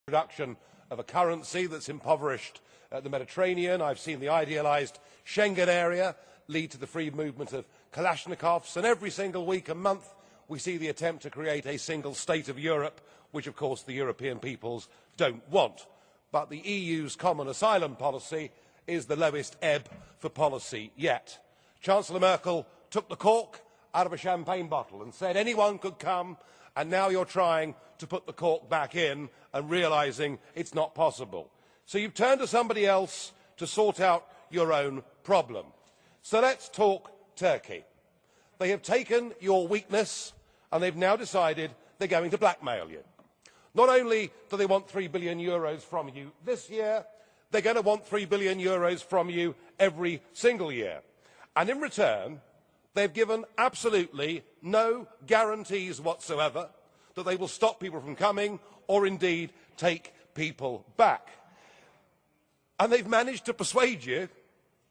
introduction of a currency that's impoverished the Mediterranean. I've seen the idealised Schengen area lead to the free movement of Kalashnikovs, and every single week and month we see the attempt to create a single state of Europe, which of course the European peoples don't want. But the EU's common asylum policy is the lowest ebb for policy yet. Chancellor Merkel took the cork out of a champagne bottle and said anyone could come, and now you're trying to put the cork back in and realising it's not possible. So you've turned to somebody else to sort out your own problem. So let's talk Turkey. They have taken your weakness and they've now decided they're going to blackmail you. Not only do they want €3 billion from you this year, they're going to want €3 billion from you every single year. And in return, they've given absolutely no guarantees whatsoever that they will stop people from coming or indeed take people back. And they've managed to persuade you,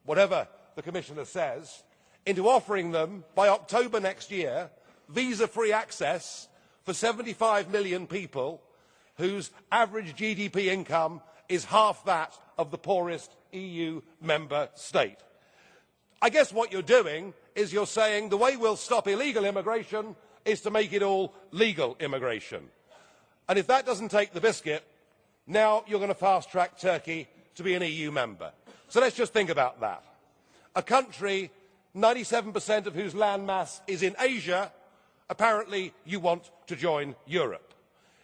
whatever the Commissioner says, into offering them, by October next year, visa-free access for 75 million people whose average GDP income is half that of the poorest EU member state. I guess what you're doing is you're saying the way we'll stop illegal immigration is to make it all legal immigration. And if that doesn't take the biscuit, now you're going to fast-track Turkey to be an EU member. So let's just think about that. A country 97% of whose landmass is in Asia, apparently you want to join Europe.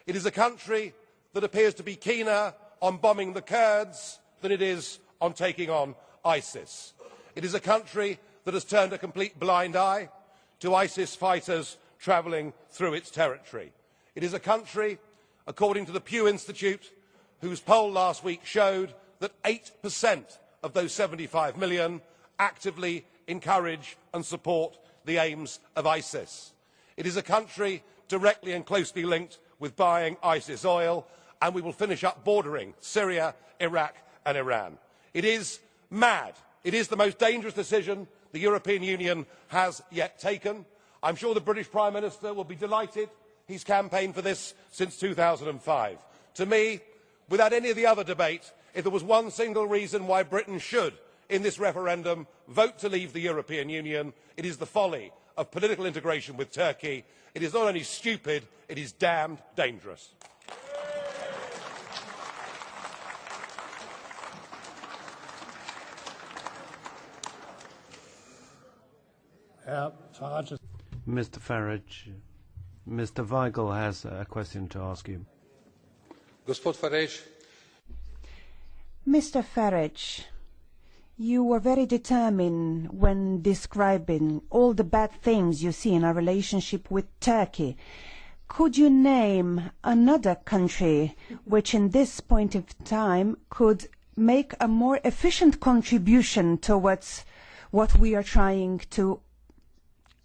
It is a country that appears to be keener on bombing the Kurds than it is on taking on ISIS. It is a country that has turned a complete blind eye to ISIS fighters travelling through its territory. It is a country, according to the Pew Institute, whose poll last week showed that 8% of those 75 million actively encourage and support the aims of ISIS. It is a country directly and closely linked with buying ISIS oil, and we will finish up bordering Syria, Iraq and Iran. It is mad. It is the most dangerous decision the European Union has yet taken. I'm sure the British Prime Minister will be delighted. He's campaigned for this since 2005. To me, without any of the other debate, if there was one single reason why Britain should, in this referendum, vote to leave the European Union, it is the folly of political integration with Turkey. It is not only stupid, it is damned dangerous. Mr. Farage, Mr. Weigel has a question to ask you. Mr. Farage, you were very determined when describing all the bad things you see in our relationship with Turkey. Could you name another country which, in this point of time, could make a more efficient contribution towards what we are trying to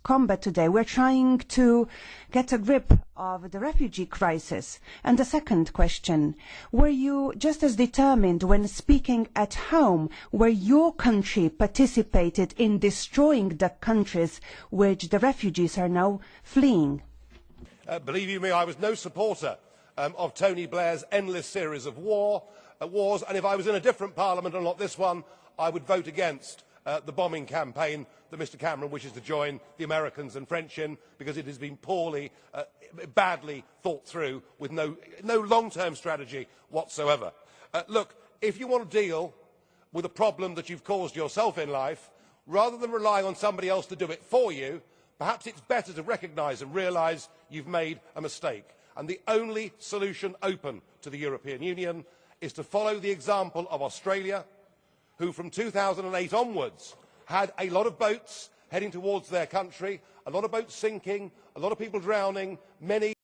combat today? We're trying to get a grip of the refugee crisis. And the second question, were you just as determined when speaking at home where your country participated in destroying the countries which the refugees are now fleeing? Believe you me, I was no supporter of Tony Blair's endless series of wars, and if I was in a different parliament and not this one, I would vote against the bombing campaign that Mr Cameron wishes to join the Americans and French in, because it has been poorly, badly thought through with no long-term strategy whatsoever. Look, if you want to deal with a problem that you've caused yourself in life, rather than relying on somebody else to do it for you, perhaps it's better to recognise and realise you've made a mistake. And the only solution open to the European Union is to follow the example of Australia, who from 2008 onwards had a lot of boats heading towards their country, a lot of boats sinking, a lot of people drowning, many